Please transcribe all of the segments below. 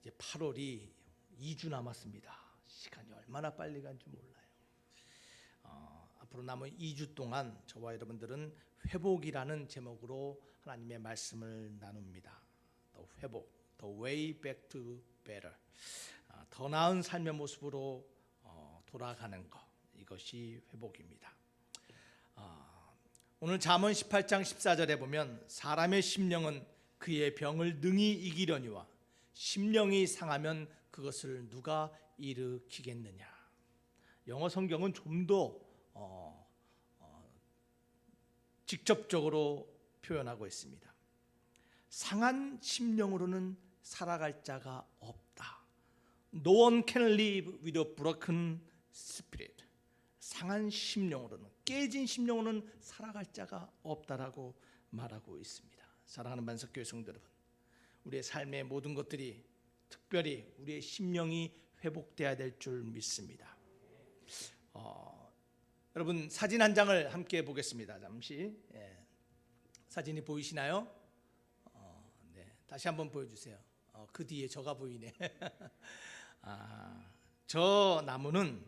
이제 8월이 2주 남았습니다. 시간이 얼마나 빨리 간지 몰라요. 앞으로 남은 2주 동안 저와 여러분들은 회복이라는 제목으로 하나님의 말씀을 나눕니다. 더 회복, The way back to better. 더 나은 삶의 모습으로 돌아가는 것, 이것이 회복입니다. 오늘 잠언 18장 14절에 보면 사람의 심령은 그의 병을 능히 이기려니와 심령이 상하면 그것을 누가 일으키겠느냐. 영어 성경은 좀 더 직접적으로 표현하고 있습니다. 상한 심령으로는 살아갈 자가 없다. No one can live with a broken spirit. 상한 심령으로는, 깨진 심령으로는 살아갈 자가 없다라고 말하고 있습니다. 사랑하는 만석교회 성도 여러분, 우리의 삶의 모든 것들이 특별히 우리의 심령이 회복돼야 될 줄 믿습니다. 여러분 사진 한 장을 함께 보겠습니다. 잠시. 사진이 보이시나요? 네, 다시 한번 보여주세요. 그 뒤에 저가 보이네. 저 나무는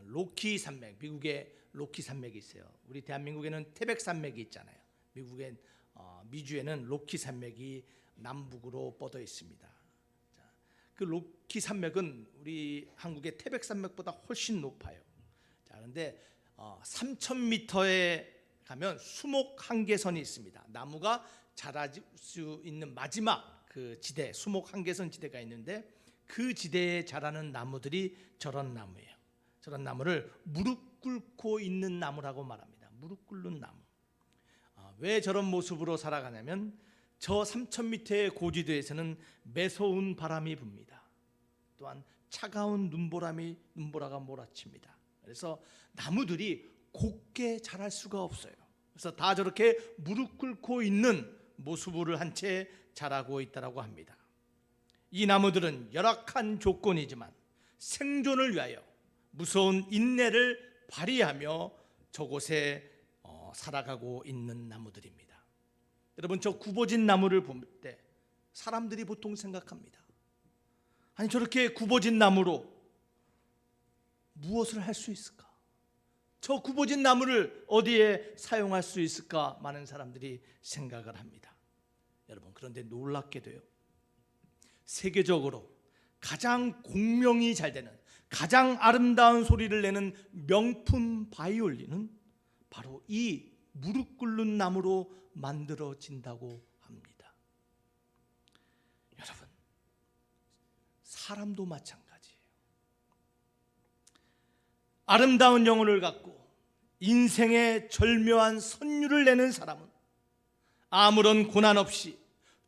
로키 산맥, 미국의 로키 산맥이 있어요. 우리 대한민국에는 태백 산맥이 있잖아요. 미국의 미주에는 로키 산맥이 남북으로 뻗어 있습니다. 그 로키 산맥은 우리 한국의 태백 산맥보다 훨씬 높아요. 자, 그런데 3,000m에 가면 수목 한계선이 있습니다. 나무가 자랄 수 있는 마지막 그 지대, 수목 한계선 지대가 있는데 그 지대에 자라는 나무들이 저런 나무예요. 저런 나무를 무릎 꿇고 있는 나무라고 말합니다. 무릎 꿇는 나무. 왜 저런 모습으로 살아가냐면 저 3,000m의 고지대에서는 매서운 바람이 붑니다. 또한 차가운 눈보라가 몰아칩니다. 그래서 나무들이 곱게 자랄 수가 없어요. 그래서 다 저렇게 무릎 꿇고 있는 모습을 한 채 자라고 있다고 합니다. 이 나무들은 열악한 조건이지만 생존을 위하여 무서운 인내를 발휘하며 저곳에 살아가고 있는 나무들입니다. 여러분, 저 굽어진 나무를 볼 때 사람들이 보통 생각합니다. 아니, 저렇게 굽어진 나무로 무엇을 할 수 있을까? 저 굽어진 나무를 어디에 사용할 수 있을까? 많은 사람들이 생각을 합니다. 여러분, 그런데 놀랍게도요, 세계적으로 가장 공명이 잘 되는, 가장 아름다운 소리를 내는 명품 바이올린은 바로 이 무릎 꿇는 나무로 만들어진다고 합니다. 여러분, 사람도 마찬가지예요. 아름다운 영혼을 갖고 인생의 절묘한 선율을 내는 사람은 아무런 고난 없이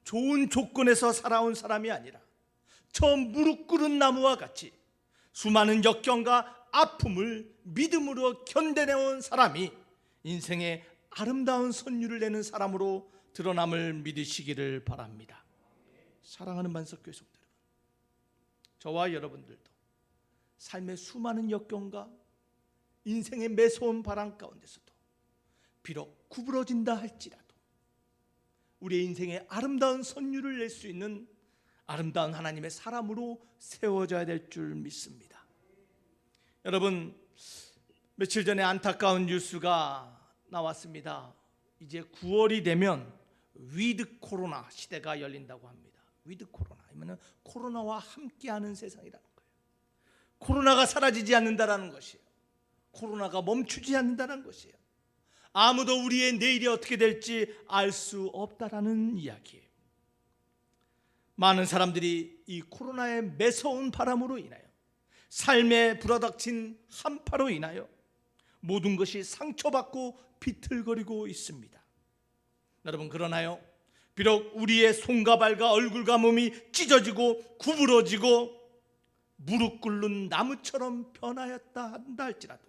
좋은 조건에서 살아온 사람이 아니라 저 무릎 꿇은 나무와 같이 수많은 역경과 아픔을 믿음으로 견뎌내온 사람이 인생의 아름다운 선율을 내는 사람으로 드러남을 믿으시기를 바랍니다. 사랑하는 만석교회 성도 여러분, 저와 여러분들도 삶의 수많은 역경과 인생의 매서운 바람 가운데서도 비록 구부러진다 할지라도 우리의 인생에 아름다운 선율을 낼 수 있는 아름다운 하나님의 사람으로 세워져야 될 줄 믿습니다. 여러분, 며칠 전에 안타까운 뉴스가 나왔습니다. 이제 9월이 되면 위드 코로나 시대가 열린다고 합니다. 위드 코로나, 이면은 코로나와 함께하는 세상이라는 거예요. 코로나가 사라지지 않는다라는 것이에요. 코로나가 멈추지 않는다는 것이에요. 아무도 우리의 내일이 어떻게 될지 알 수 없다라는 이야기예요. 많은 사람들이 이 코로나의 매서운 바람으로 인하여, 삶에 불어닥친 한파로 인하여 모든 것이 상처받고 비틀거리고 있습니다. 여러분, 그러나요? 비록 우리의 손과 발과 얼굴과 몸이 찢어지고 구부러지고 무릎 꿇는 나무처럼 변하였다 한다 할지라도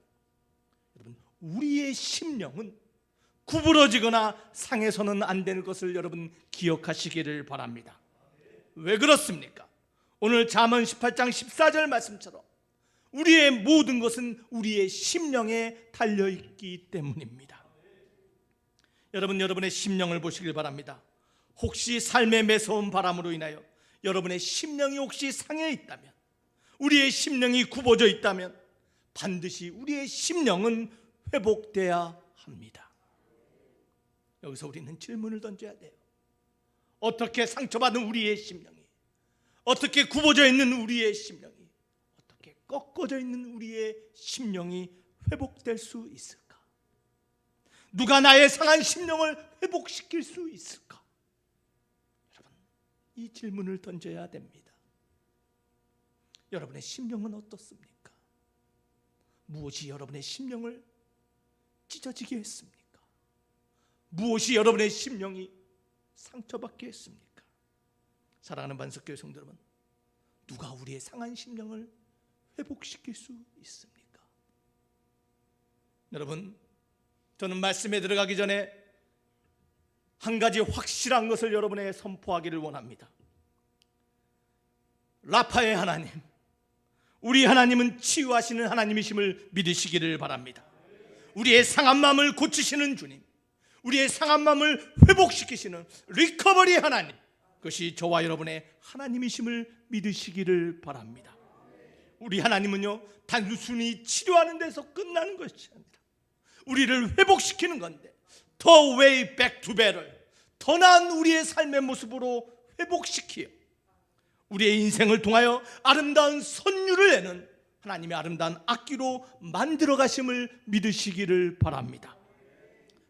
여러분, 우리의 심령은 구부러지거나 상해서는 안 되는 것을 여러분 기억하시기를 바랍니다. 왜 그렇습니까? 오늘 잠언 18장 14절 말씀처럼 우리의 모든 것은 우리의 심령에 달려있기 때문입니다. 여러분, 여러분의 심령을 보시길 바랍니다. 혹시 삶의 매서운 바람으로 인하여 여러분의 심령이 혹시 상해 있다면, 우리의 심령이 굽어져 있다면 반드시 우리의 심령은 회복돼야 합니다. 여기서 우리는 질문을 던져야 돼요. 어떻게 상처받은 우리의 심령이, 어떻게 굽어져 있는 우리의 심령이, 어떻게 꺾어져 있는 우리의 심령이 회복될 수 있을까? 누가 나의 상한 심령을 회복시킬 수 있을까? 여러분, 이 질문을 던져야 됩니다. 여러분의 심령은 어떻습니까? 무엇이 여러분의 심령을 찢어지게 했습니까? 무엇이 여러분의 심령이 상처받게 했습니까? 사랑하는 반석교회 성도 여러분, 누가 우리의 상한 심령을 회복시킬 수 있습니까? 여러분, 저는 말씀에 들어가기 전에 한 가지 확실한 것을 여러분에게 선포하기를 원합니다. 라파의 하나님, 우리 하나님은 치유하시는 하나님이심을 믿으시기를 바랍니다. 우리의 상한 마음을 고치시는 주님, 우리의 상한 마음을 회복시키시는 리커버리 하나님, 그것이 저와 여러분의 하나님이심을 믿으시기를 바랍니다. 우리 하나님은요, 단순히 치료하는 데서 끝나는 것이 아니라 우리를 회복시키는 건데, The way back to better, 더 나은 우리의 삶의 모습으로 회복시키어 우리의 인생을 통하여 아름다운 선율을 내는 하나님의 아름다운 악기로 만들어 가심을 믿으시기를 바랍니다.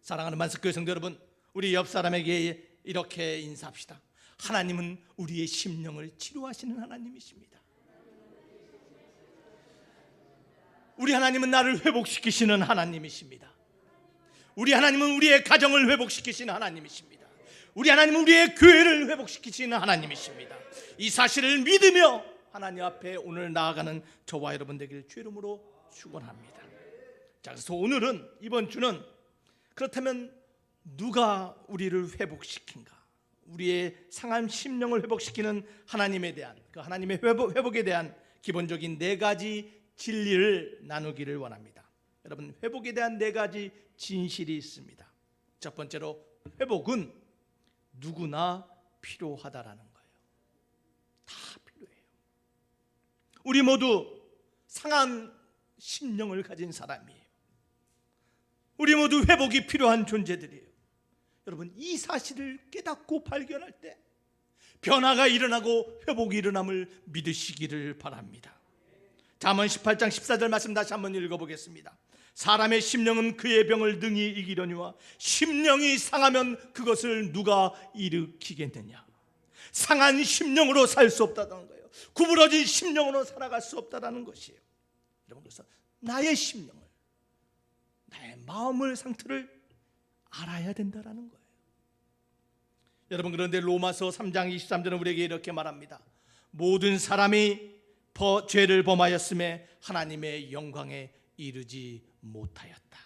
사랑하는 만석교회 성도 여러분, 우리 옆 사람에게 이렇게 인사합시다. 하나님은 우리의 심령을 치료하시는 하나님이십니다. 우리 하나님은 나를 회복시키시는 하나님이십니다. 우리 하나님은 우리의 가정을 회복시키시는 하나님이십니다. 우리 하나님은 우리의 교회를 회복시키시는 하나님이십니다. 이 사실을 믿으며 하나님 앞에 오늘 나아가는 저와 여러분 되기를 주의 이름으로 축원합니다. 자, 그래서 오늘은, 이번 주는, 그렇다면 누가 우리를 회복시킨가? 우리의 상한 심령을 회복시키는 하나님에 대한, 그 하나님의 회복에 대한 기본적인 4가지 진리를 나누기를 원합니다. 여러분, 회복에 대한 4가지 진실이 있습니다. 첫 번째로, 회복은 누구나 필요하다라는 거예요. 다 필요해요. 우리 모두 상한 심령을 가진 사람이에요. 우리 모두 회복이 필요한 존재들이에요. 여러분, 이 사실을 깨닫고 발견할 때 변화가 일어나고 회복이 일어남을 믿으시기를 바랍니다. 잠언 18장 14절 말씀 다시 한번 읽어보겠습니다. 사람의 심령은 그의 병을 능히 이기려니와 심령이 상하면 그것을 누가 일으키겠느냐. 상한 심령으로 살 수 없다는 거예요. 구부러진 심령으로 살아갈 수 없다는 것이에요. 여러분, 그래서 나의 심령을, 나의 마음의 상태를 알아야 된다는 거예요. 여러분, 그런데 로마서 3장 23절은 우리에게 이렇게 말합니다. 모든 사람이 죄를 범하였음에 하나님의 영광에 이르지 못하였다.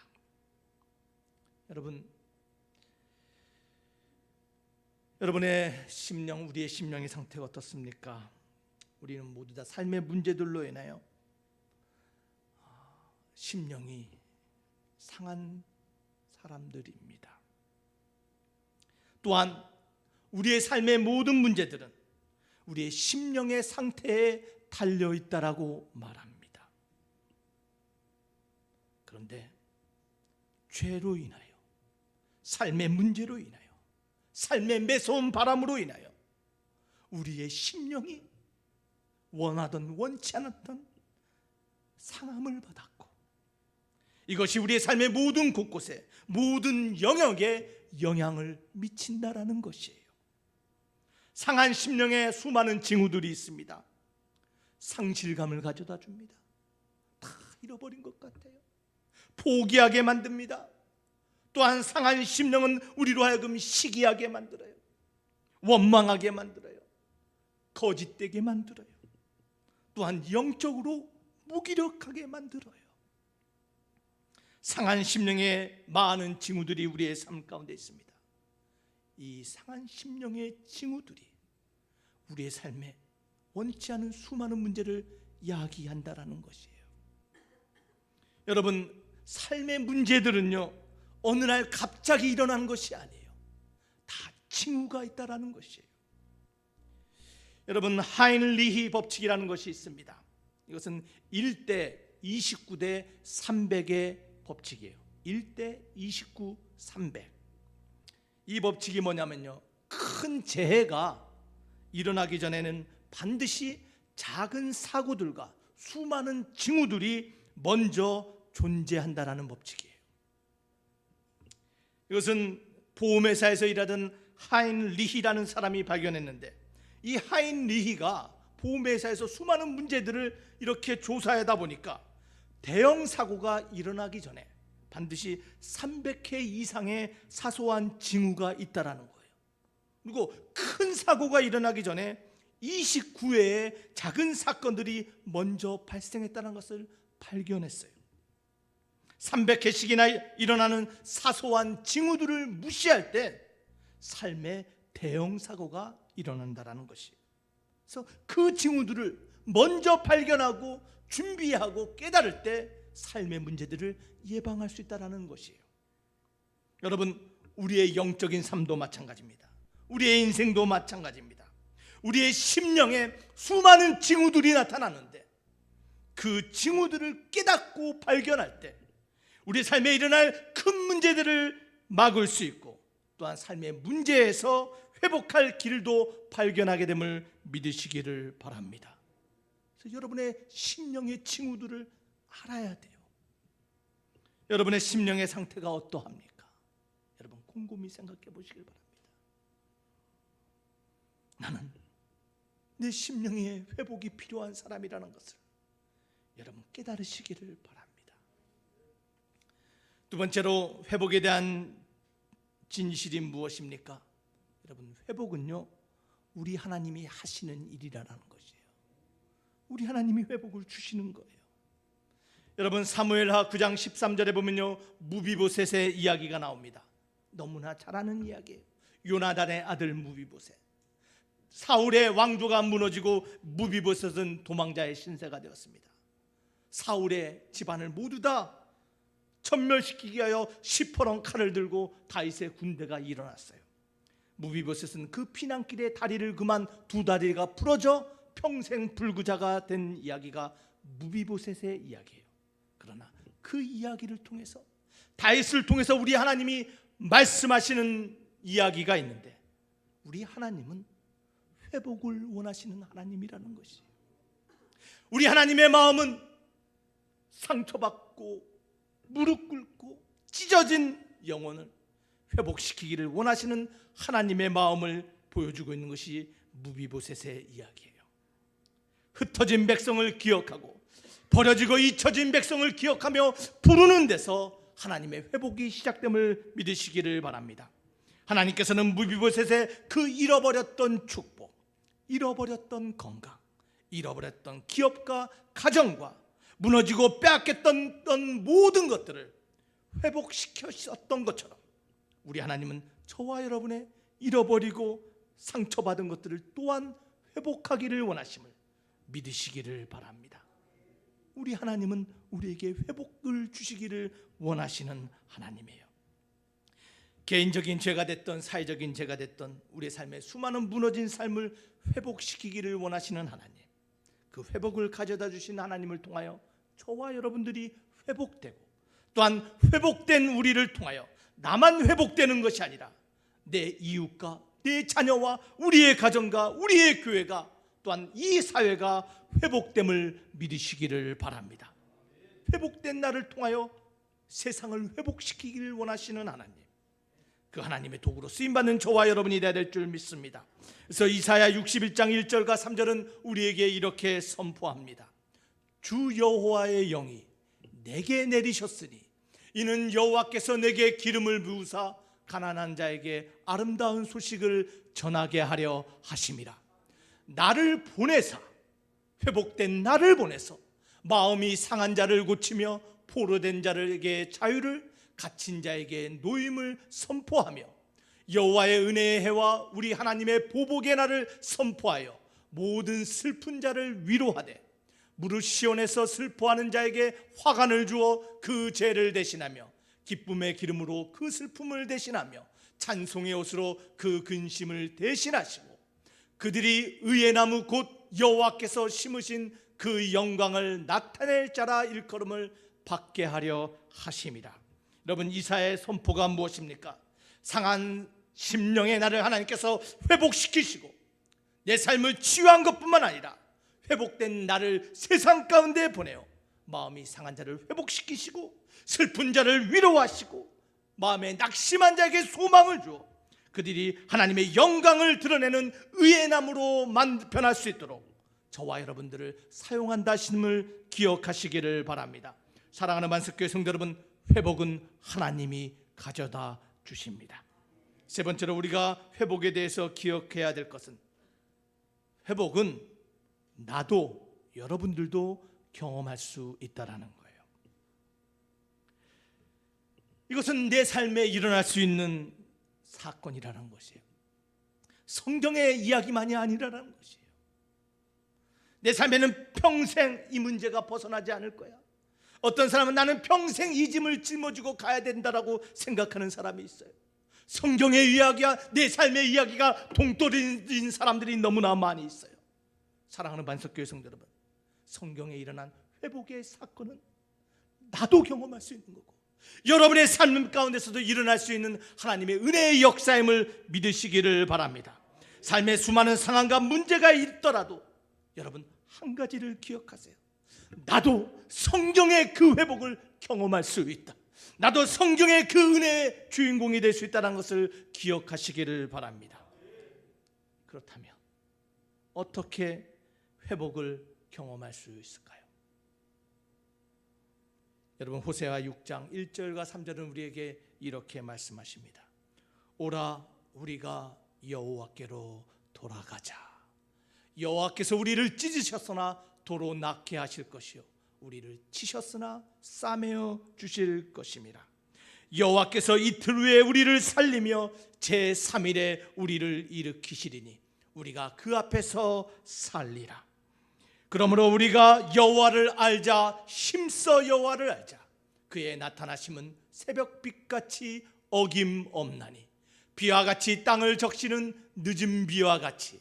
여러분의 심령, 우리의 심령의 상태가 어떻습니까? 우리는 모두 다 삶의 문제들로 인하여 심령이 상한 사람들입니다. 또한 우리의 삶의 모든 문제들은 우리의 심령의 상태에 달려있다라고 말합니다. 그런데 죄로 인하여, 삶의 문제로 인하여, 삶의 매서운 바람으로 인하여 우리의 심령이 원하던 원치 않았던 상함을 받았고, 이것이 우리의 삶의 모든 곳곳에, 모든 영역에 영향을 미친다라는 것이에요. 상한 심령에 수많은 징후들이 있습니다. 상실감을 가져다 줍니다. 다 잃어버린 것 같아요. 포기하게 만듭니다. 또한 상한 심령은 우리로 하여금 시기하게 만들어요. 원망하게 만들어요. 거짓되게 만들어요. 또한 영적으로 무기력하게 만들어요. 상한 심령의 많은 징후들이 우리의 삶 가운데 있습니다. 이 상한 심령의 징후들이 우리의 삶에 원치 않은 수많은 문제를 야기한다라는 것이에요. 여러분, 삶의 문제들은요, 어느 날 갑자기 일어나는 것이 아니에요. 다 징후가 있다라는 것이에요. 여러분, 하인리히 법칙이라는 것이 있습니다. 이것은 1대 29대 300의 법칙이에요. 1대 29, 300. 이 법칙이 뭐냐면요, 큰 재해가 일어나기 전에는 반드시 작은 사고들과 수많은 징후들이 먼저 존재한다라는 법칙이에요. 이것은 보험회사에서 일하던 하인리히라는 사람이 발견했는데, 이 하인리히가 보험회사에서 수많은 문제들을 이렇게 조사하다 보니까 대형 사고가 일어나기 전에 반드시 300회 이상의 사소한 징후가 있다라는 거예요. 그리고 큰 사고가 일어나기 전에 29회의 작은 사건들이 먼저 발생했다는 것을 발견했어요. 300회씩이나 일어나는 사소한 징후들을 무시할 때 삶의 대형 사고가 일어난다는 것이에요. 그래서 그 징후들을 먼저 발견하고 준비하고 깨달을 때 삶의 문제들을 예방할 수 있다는 것이에요. 여러분, 우리의 영적인 삶도 마찬가지입니다. 우리의 인생도 마찬가지입니다. 우리의 심령에 수많은 징후들이 나타나는데 그 징후들을 깨닫고 발견할 때 우리 삶에 일어날 큰 문제들을 막을 수 있고, 또한 삶의 문제에서 회복할 길도 발견하게 됨을 믿으시기를 바랍니다. 그래서 여러분의 심령의 징후들을 알아야 돼요. 여러분의 심령의 상태가 어떠합니까? 여러분, 곰곰이 생각해 보시길 바랍니다. 나는 내 심령의 회복이 필요한 사람이라는 것을 여러분 깨달으시기를 바랍니다. 두 번째로 회복에 대한 진실이 무엇입니까? 여러분, 회복은요, 우리 하나님이 하시는 일이라는 것이에요. 우리 하나님이 회복을 주시는 거예요. 여러분, 사무엘하 9장 13절에 보면요, 무비보셋의 이야기가 나옵니다. 너무나 잘 아는 이야기예요. 요나단의 아들 무비보셋. 사울의 왕조가 무너지고 무비보셋은 도망자의 신세가 되었습니다. 사울의 집안을 모두 다 천멸시키기 위하여 시퍼런 칼을 들고 다윗의 군대가 일어났어요. 무비보셋은 그 피난길에 다리를 그만 두 다리가 부러져 평생 불구자가 된 이야기가 무비보셋의 이야기예요. 그러나 그 이야기를 통해서, 다윗을 통해서 우리 하나님이 말씀하시는 이야기가 있는데, 우리 하나님은 회복을 원하시는 하나님이라는 것이에요. 우리 하나님의 마음은 상처받고 무릎 꿇고 찢어진 영혼을 회복시키기를 원하시는 하나님의 마음을 보여주고 있는 것이 무비보셋의 이야기예요. 흩어진 백성을 기억하고 버려지고 잊혀진 백성을 기억하며 부르는 데서 하나님의 회복이 시작됨을 믿으시기를 바랍니다. 하나님께서는 무비보셋의 그 잃어버렸던 축복, 잃어버렸던 건강, 잃어버렸던 기업과 가정과 무너지고 빼앗겼던 모든 것들을 회복시켰던 것처럼 우리 하나님은 저와 여러분의 잃어버리고 상처받은 것들을 또한 회복하기를 원하심을 믿으시기를 바랍니다. 우리 하나님은 우리에게 회복을 주시기를 원하시는 하나님이에요. 개인적인 죄가 됐던 사회적인 죄가 됐던 우리의 삶에 수많은 무너진 삶을 회복시키기를 원하시는 하나님, 그 회복을 가져다 주신 하나님을 통하여 저와 여러분들이 회복되고, 또한 회복된 우리를 통하여 나만 회복되는 것이 아니라 내 이웃과 내 자녀와 우리의 가정과 우리의 교회가, 또한 이 사회가 회복됨을 믿으시기를 바랍니다. 회복된 나를 통하여 세상을 회복시키기를 원하시는 하나님, 그 하나님의 도구로 쓰임받는 저와 여러분이 되어야 될 줄 믿습니다. 그래서 이사야 61장 1절과 3절은 우리에게 이렇게 선포합니다. 주 여호와의 영이 내게 내리셨으니 이는 여호와께서 내게 기름을 부으사 가난한 자에게 아름다운 소식을 전하게 하려 하심이라. 나를 보내사, 회복된 나를 보내서 마음이 상한 자를 고치며 포로된 자에게 자유를, 갇힌 자에게 노임을 선포하며 여호와의 은혜의 해와 우리 하나님의 보복의 날을 선포하여 모든 슬픈 자를 위로하되 무릇 시온에서 슬퍼하는 자에게 화관을 주어 그 죄를 대신하며 기쁨의 기름으로 그 슬픔을 대신하며 찬송의 옷으로 그 근심을 대신하시고 그들이 의의 나무 곧 여호와께서 심으신 그 영광을 나타낼 자라 일컬음을 받게 하려 하심이라. 여러분, 이사야의 선포가 무엇입니까? 상한 심령의 나를 하나님께서 회복시키시고 내 삶을 치유한 것뿐만 아니라 회복된 나를 세상 가운데 보내어 마음이 상한 자를 회복시키시고 슬픈 자를 위로하시고 마음에 낙심한 자에게 소망을 주어 그들이 하나님의 영광을 드러내는 의의 나무로 변할 수 있도록 저와 여러분들을 사용한다 하심을 기억하시기를 바랍니다. 사랑하는 만석교회 성도 여러분, 회복은 하나님이 가져다 주십니다. 세 번째로 우리가 회복에 대해서 기억해야 될 것은, 회복은 나도 여러분들도 경험할 수 있다라는 거예요. 이것은 내 삶에 일어날 수 있는 사건이라는 것이에요. 성경의 이야기만이 아니라는 것이에요. 내 삶에는 평생 이 문제가 벗어나지 않을 거야. 어떤 사람은 나는 평생 이 짐을 짊어지고 가야 된다라고 생각하는 사람이 있어요. 성경의 이야기와 내 삶의 이야기가 동떨어진 사람들이 너무나 많이 있어요. 사랑하는 반석교회 성도 여러분, 성경에 일어난 회복의 사건은 나도 경험할 수 있는 거고 여러분의 삶 가운데서도 일어날 수 있는 하나님의 은혜의 역사임을 믿으시기를 바랍니다. 삶의 수많은 상황과 문제가 있더라도 여러분, 한 가지를 기억하세요. 나도 성경의 그 회복을 경험할 수 있다. 나도 성경의 그 은혜의 주인공이 될 수 있다는 것을 기억하시기를 바랍니다. 그렇다면 어떻게 회복을 경험할 수 있을까요? 여러분, 호세아 6장 1절과 3절은 우리에게 이렇게 말씀하십니다. 오라, 우리가 여호와께로 돌아가자. 여호와께서 우리를 찢으셨으나 도로 낫게 하실 것이요 우리를 치셨으나 싸매어 주실 것임이라. 여호와께서 이틀 후에 우리를 살리며 제3일에 우리를 일으키시리니 우리가 그 앞에서 살리라. 그러므로 우리가 여호와를 알자, 힘써 여호와를 알자. 그의 나타나심은 새벽빛같이 어김없나니 비와 같이 땅을 적시는 늦은 비와 같이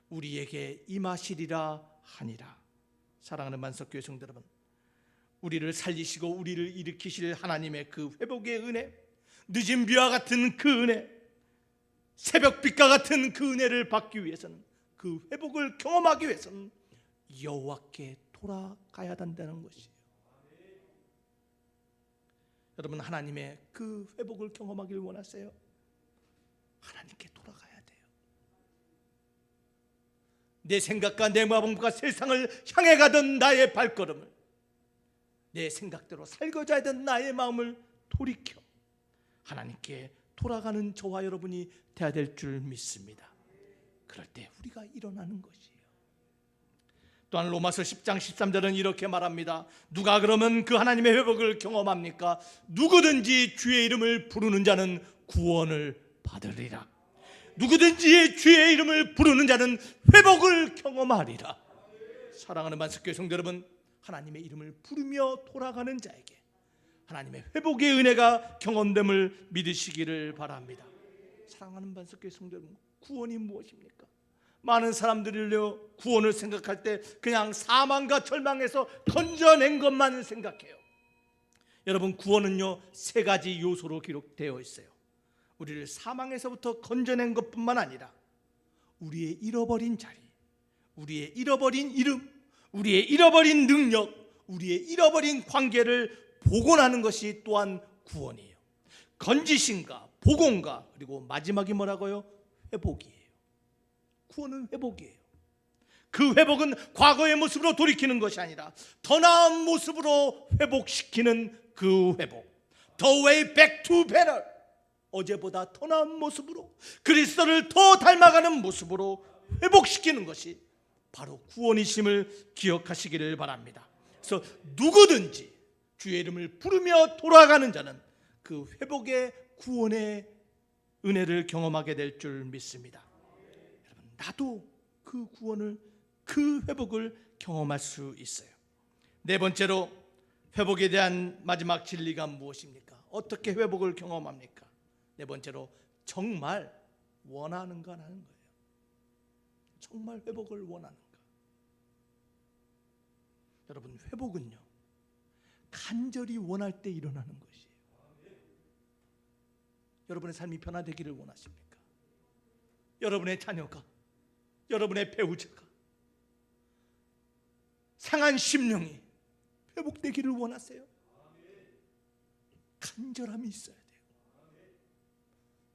우리에게 임하시리라 하니라. 사랑하는 만석교회 성도 여러분, 우리를 살리시고 우리를 일으키실 하나님의 그 회복의 은혜, 늦은 비와 같은 그 은혜, 새벽빛과 같은 그 은혜를 받기 위해서는, 그 회복을 경험하기 위해서는 여호와께 돌아가야 한다는 것이에요. 여러분, 하나님의 그 회복을 경험하기를 원하세요? 하나님께 돌아가야 돼요. 내 생각과 내 마음과 세상을 향해 가던 나의 발걸음을, 내 생각대로 살고자 하던 나의 마음을 돌이켜 하나님께 돌아가는 저와 여러분이 되어야 될 줄 믿습니다. 그럴 때 우리가 일어나는 것이에요. 또한 로마서 10장 13절은 이렇게 말합니다. 누가 그러면 그 하나님의 회복을 경험합니까? 누구든지 주의 이름을 부르는 자는 구원을 받으리라. 누구든지 주의 이름을 부르는 자는 회복을 경험하리라. 사랑하는 만석교회 성도 여러분, 하나님의 이름을 부르며 돌아가는 자에게 하나님의 회복의 은혜가 경험됨을 믿으시기를 바랍니다. 사랑하는 만석교회 성도 여러분, 구원이 무엇입니까? 많은 사람들이요, 구원을 생각할 때 그냥 사망과 절망에서 건져낸 것만 생각해요. 여러분, 구원은요, 세 가지 요소로 기록되어 있어요. 우리를 사망에서부터 건져낸 것뿐만 아니라 우리의 잃어버린 자리, 우리의 잃어버린 이름, 우리의 잃어버린 능력, 우리의 잃어버린 관계를 복원하는 것이 또한 구원이에요. 건지심과 복원과 그리고 마지막이 뭐라고요? 회복이에요. 구원은 회복이에요. 그 회복은 과거의 모습으로 돌이키는 것이 아니라 더 나은 모습으로 회복시키는 그 회복. The way back to better. 어제보다 더 나은 모습으로, 그리스도를 더 닮아가는 모습으로 회복시키는 것이 바로 구원이심을 기억하시기를 바랍니다. 그래서 누구든지 주의 이름을 부르며 돌아가는 자는 그 회복의 구원의 은혜를 경험하게 될 줄 믿습니다. 여러분, 나도 그 구원을, 그 회복을 경험할 수 있어요. 네 번째로, 회복에 대한 마지막 진리가 무엇입니까? 어떻게 회복을 경험합니까? 네 번째로, 정말 원하는가 하는 거예요. 정말 회복을 원하는가? 여러분, 회복은요 간절히 원할 때 일어나는 것이에요. 여러분의 삶이 변화되기를 원하십니까? 여러분의 자녀가, 여러분의 배우자가 상한 심령이 회복되기를 원하세요? 간절함이 있어야 돼요.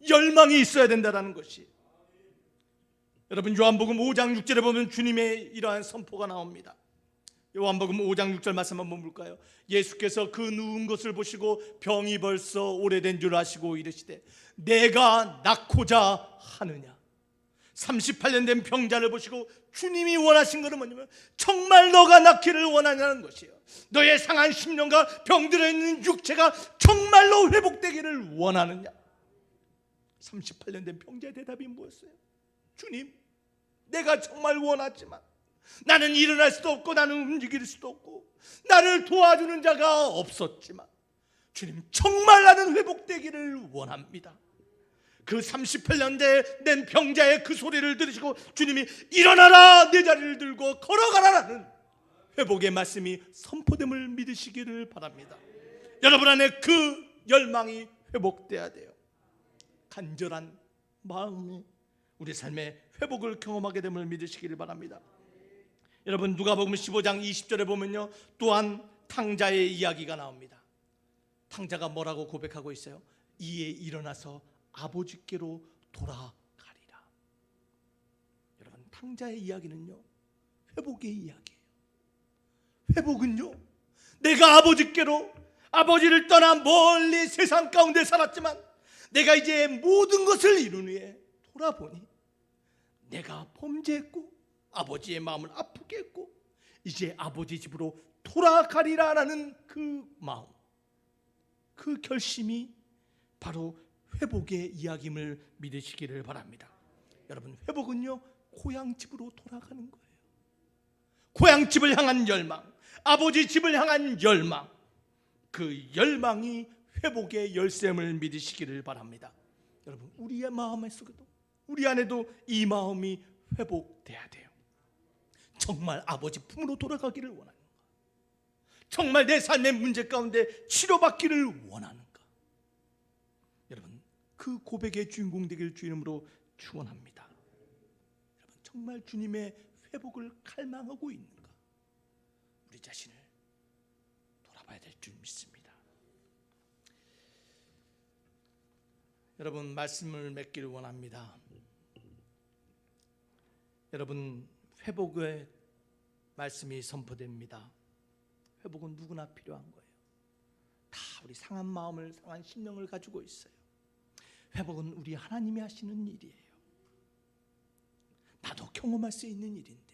열망이 있어야 된다는 것이. 여러분, 요한복음 5장 6절에 보면 주님의 이러한 선포가 나옵니다. 요한복음 5장 6절 말씀 한번 볼까요? 예수께서 그 누운 것을 보시고 병이 벌써 오래된 줄 아시고 이르시되 내가 낫고자 하느냐. 38년 된 병자를 보시고 주님이 원하신 것은 뭐냐면 정말 너가 낫기를 원하냐는 것이에요. 너의 상한 심령과 병들어 있는 육체가 정말로 회복되기를 원하느냐. 38년 된 병자의 대답이 뭐였어요? 주님, 내가 정말 원하지만 나는 일어날 수도 없고 나는 움직일 수도 없고 나를 도와주는 자가 없었지만 주님, 정말 나는 회복되기를 원합니다. 그 38년 된 병자의 그 소리를 들으시고 주님이 일어나라, 내 자리를 들고 걸어가라라는 회복의 말씀이 선포됨을 믿으시기를 바랍니다. 여러분 안에 그 열망이 회복돼야 돼요. 간절한 마음이 우리 삶의 회복을 경험하게 됨을 믿으시기를 바랍니다. 여러분, 누가복음 15장 20절에 보면요 또한 탕자의 이야기가 나옵니다. 탕자가 뭐라고 고백하고 있어요? 이에 일어나서 아버지께로 돌아가리라. 여러분, 탕자의 이야기는요 회복의 이야기예요. 회복은요 내가 아버지께로, 아버지를 떠나 멀리 세상 가운데 살았지만 내가 이제 모든 것을 이룬 후에 돌아보니 내가 범죄했고 아버지의 마음을 아프게 했고 이제 아버지 집으로 돌아가리라라는 그 마음, 그 결심이 바로 회복의 이야기임을 믿으시기를 바랍니다. 여러분, 회복은요 고향집으로 돌아가는 거예요. 고향집을 향한 열망, 아버지 집을 향한 열망, 그 열망이 회복의 열쇠임을 믿으시기를 바랍니다. 여러분, 우리의 마음 속에도, 우리 안에도 이 마음이 회복돼야 돼요. 정말 아버지 품으로 돌아가기를 원하는가? 정말 내 삶의 문제 가운데 치료받기를 원하는가? 여러분, 그 고백의 주인공 되길 주 이름으로 축원합니다. 여러분, 정말 주님의 회복을 갈망하고 있는가? 우리 자신을 돌아봐야 될 줄 믿습니다. 여러분, 말씀을 맺기를 원합니다. 여러분, 회복의 말씀이 선포됩니다. 회복은 누구나 필요한 거예요. 다 우리 상한 마음을, 상한 심령을 가지고 있어요. 회복은 우리 하나님이 하시는 일이에요. 나도 경험할 수 있는 일인데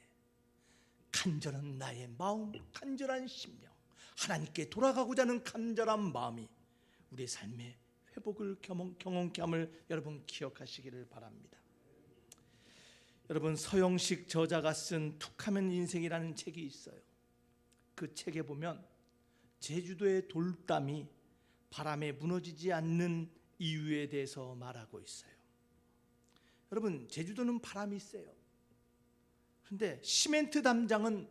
간절한 나의 마음, 간절한 심령, 하나님께 돌아가고자 하는 간절한 마음이 우리의 삶의 회복을 경험케 함을 여러분 기억하시기를 바랍니다. 여러분, 서영식 저자가 쓴 툭하면 인생이라는 책이 있어요. 그 책에 보면 제주도의 돌담이 바람에 무너지지 않는 이유에 대해서 말하고 있어요. 여러분, 제주도는 바람이 세요. 그런데 시멘트 담장은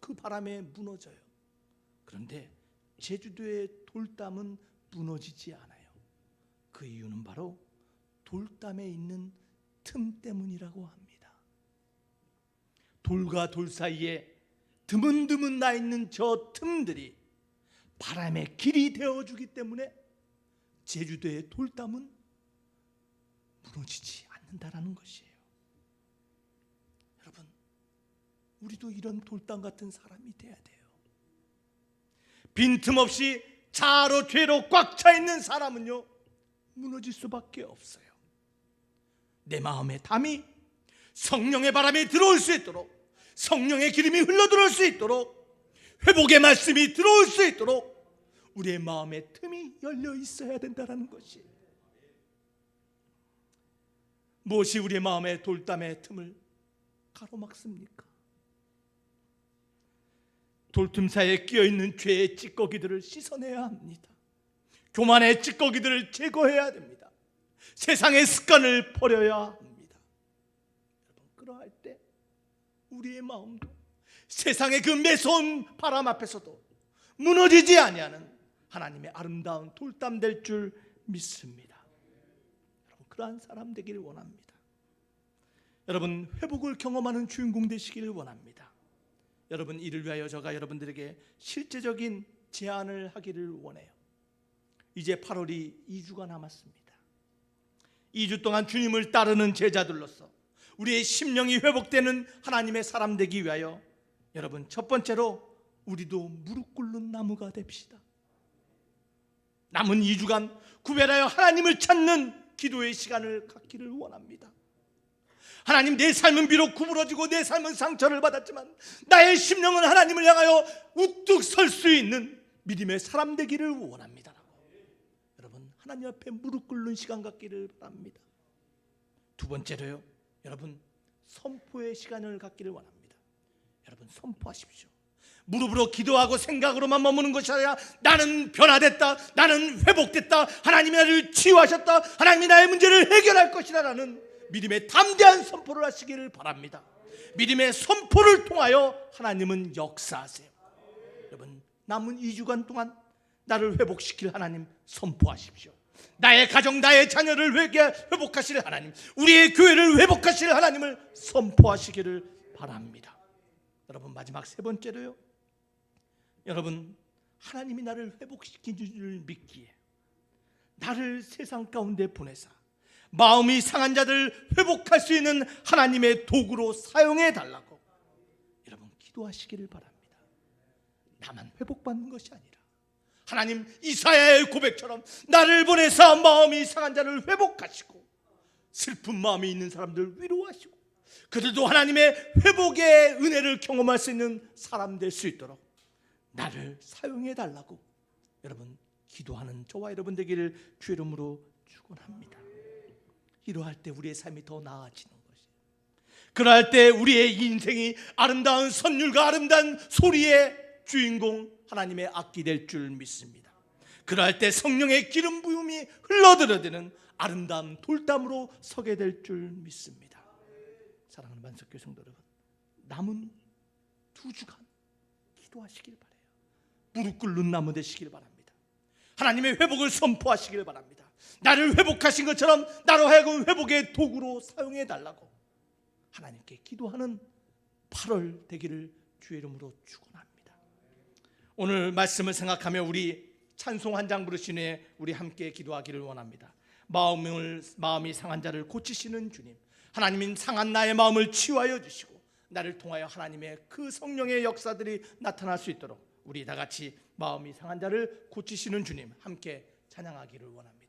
그 바람에 무너져요. 그런데 제주도의 돌담은 무너지지 않아요. 그 이유는 바로 돌담에 있는 틈 때문이라고 합니다. 돌과 돌 사이에 드문드문 나 있는 저 틈들이 바람의 길이 되어주기 때문에 제주도의 돌담은 무너지지 않는다라는 것이에요. 여러분, 우리도 이런 돌담 같은 사람이 돼야 돼요. 빈틈없이 자아로 죄로 꽉 차 있는 사람은요 무너질 수밖에 없어요. 내 마음의 담이 성령의 바람이 들어올 수 있도록, 성령의 기름이 흘러들어올 수 있도록, 회복의 말씀이 들어올 수 있도록 우리의 마음의 틈이 열려 있어야 된다는 것이. 무엇이 우리의 마음의 돌담의 틈을 가로막습니까? 돌틈 사이에 끼어있는 죄의 찌꺼기들을 씻어내야 합니다. 교만의 찌꺼기들을 제거해야 됩니다. 세상의 습관을 버려야 합니다. 여러분, 그러할 때 우리의 마음도 세상의 그 매서운 바람 앞에서도 무너지지 아니하는 하나님의 아름다운 돌담 될 줄 믿습니다. 여러분, 그러한 사람 되기를 원합니다. 여러분, 회복을 경험하는 주인공 되시기를 원합니다. 여러분, 이를 위하여 제가 여러분들에게 실제적인 제안을 하기를 원해요. 이제 8월이 2주가 남았습니다. 2주 동안 주님을 따르는 제자들로서 우리의 심령이 회복되는 하나님의 사람 되기 위하여 여러분, 첫 번째로 우리도 무릎 꿇는 나무가 됩시다. 남은 2주간 구별하여 하나님을 찾는 기도의 시간을 갖기를 원합니다. 하나님, 내 삶은 비록 구부러지고 내 삶은 상처를 받았지만 나의 심령은 하나님을 향하여 우뚝 설 수 있는 믿음의 사람 되기를 원합니다. 여러분, 하나님 앞에 무릎 꿇는 시간 갖기를 바랍니다. 두 번째로요, 여러분, 선포의 시간을 갖기를 원합니다. 여러분, 선포하십시오. 무릎으로 기도하고 생각으로만 머무는 것이 아니라 나는 변화됐다, 나는 회복됐다, 하나님이 나를 치유하셨다, 하나님이 나의 문제를 해결할 것이다 라는 믿음의 담대한 선포를 하시기를 바랍니다. 믿음의 선포를 통하여 하나님은 역사하세요. 여러분, 남은 2주간 동안 나를 회복시킬 하나님 선포하십시오. 나의 가정, 나의 자녀를 회복하실 하나님, 우리의 교회를 회복하실 하나님을 선포하시기를 바랍니다. 여러분, 마지막 세 번째로요, 여러분, 하나님이 나를 회복시킨 줄 믿기에 나를 세상 가운데 보내사 마음이 상한 자들 회복할 수 있는 하나님의 도구로 사용해 달라고 여러분 기도하시기를 바랍니다. 나만 회복받는 것이 아니라 하나님, 이사야의 고백처럼 나를 보내사 마음이 상한 자를 회복하시고 슬픈 마음이 있는 사람들 위로하시고 그들도 하나님의 회복의 은혜를 경험할 수 있는 사람 될 수 있도록 나를 사용해 달라고 여러분 기도하는 저와 여러분 되기를 주의 이름으로 축원합니다. 이러할 때 우리의 삶이 더 나아지는 것이에요. 그러할 때 우리의 인생이 아름다운 선율과 아름다운 소리의 주인공 하나님의 악기 될 줄 믿습니다. 그러할 때 성령의 기름 부음이 흘러들어드는 아름다운 돌담으로 서게 될 줄 믿습니다. 사랑하는 만석교회 성도 여러분, 남은 2주간 기도하시길 바라요. 무릎 꿇는 나무 되시길 바랍니다. 하나님의 회복을 선포하시길 바랍니다. 나를 회복하신 것처럼 나로 하여금 회복의 도구로 사용해 달라고 하나님께 기도하는 8월 되기를 주의 이름으로 축원합니다. 오늘 말씀을 생각하며 우리 찬송 한 장 부르신 후에 우리 함께 기도하기를 원합니다. 마음이 상한 자를 고치시는 주님, 하나님인 상한 나의 마음을 치유하여 주시고 나를 통하여 하나님의 그 성령의 역사들이 나타날 수 있도록 우리 다 같이 마음이 상한 자를 고치시는 주님 함께 찬양하기를 원합니다.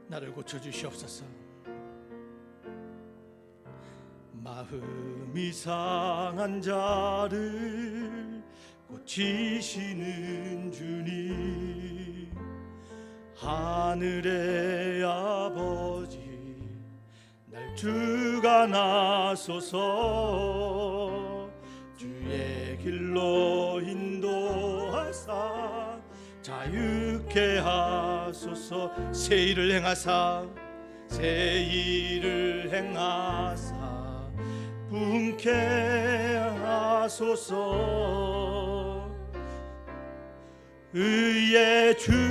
나를 고쳐주시옵소서. 마음이 상한 자를 고치시는 주님, 하늘의 아버지 날 주관하소서. 주의 길로 인도하사 자유케 하소서. 새 일을 행하사 분케 하소서. 의에 줄이고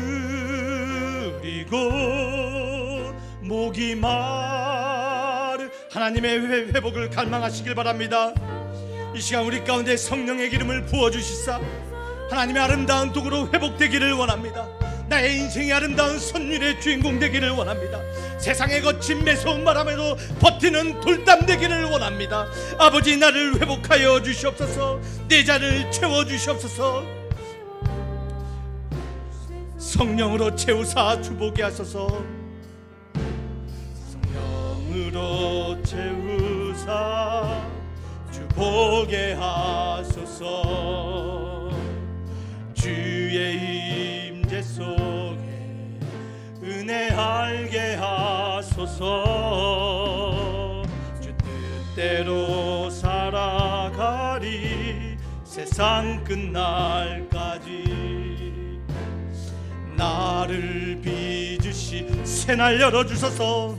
목이 마르 하나님의 회복을 갈망하시길 바랍니다. 이 시간 우리 가운데 성령의 기름을 부어주시사 하나님의 아름다운 도구로 회복되기를 원합니다. 나의 인생이 아름다운 선율의 주인공 되기를 원합니다. 세상의 거친 매서운 바람에도 버티는 돌담 되기를 원합니다. 아버지, 나를 회복하여 주시옵소서. 내 자를 채워주시옵소서. 성령으로 채우사 주보게 하소서. 성령으로 채우사 주보게 하소서. 주의 임재 속에 은혜 알게 하소서. 주 뜻대로 살아가리 세상 끝날까지. 나를 빚으시 새날 열어주소서.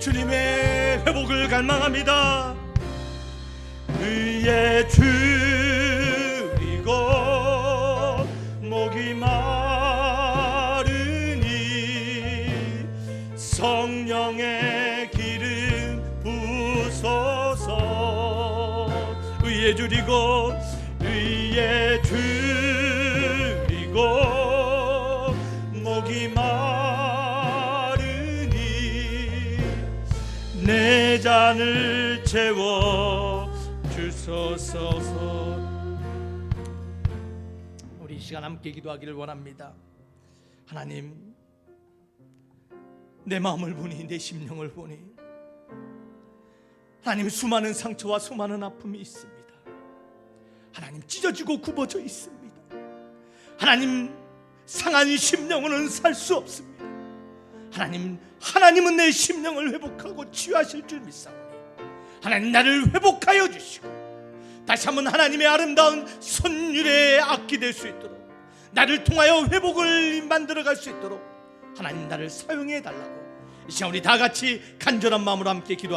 주님의 회복을 갈망합니다. 의에 줄이고 목이 마르니 성령의 기름 부소서. 의에 줄이고 의에 줄이고 목이 마르니 내 잔을 채워 주소서. 우리 이 시간 함께 기도하기를 원합니다. 하나님, 내 마음을 보니 내 심령을 보니 하나님 수많은 상처와 수많은 아픔이 있습니다. 하나님 찢어지고 굽어져 있습니다. 하나님 상한 심령으로는 살 수 없습니다. 하나님은 내 심령을 회복하고 치유하실 줄 믿사오니 하나님 나를 회복하여 주시고 다시 한번 하나님의 아름다운 선율의 악기 될 수 있도록 나를 통하여 회복을 만들어갈 수 있도록 하나님 나를 사용해 달라고 이 시간 우리 다 같이 간절한 마음으로 함께 기도하겠습니다.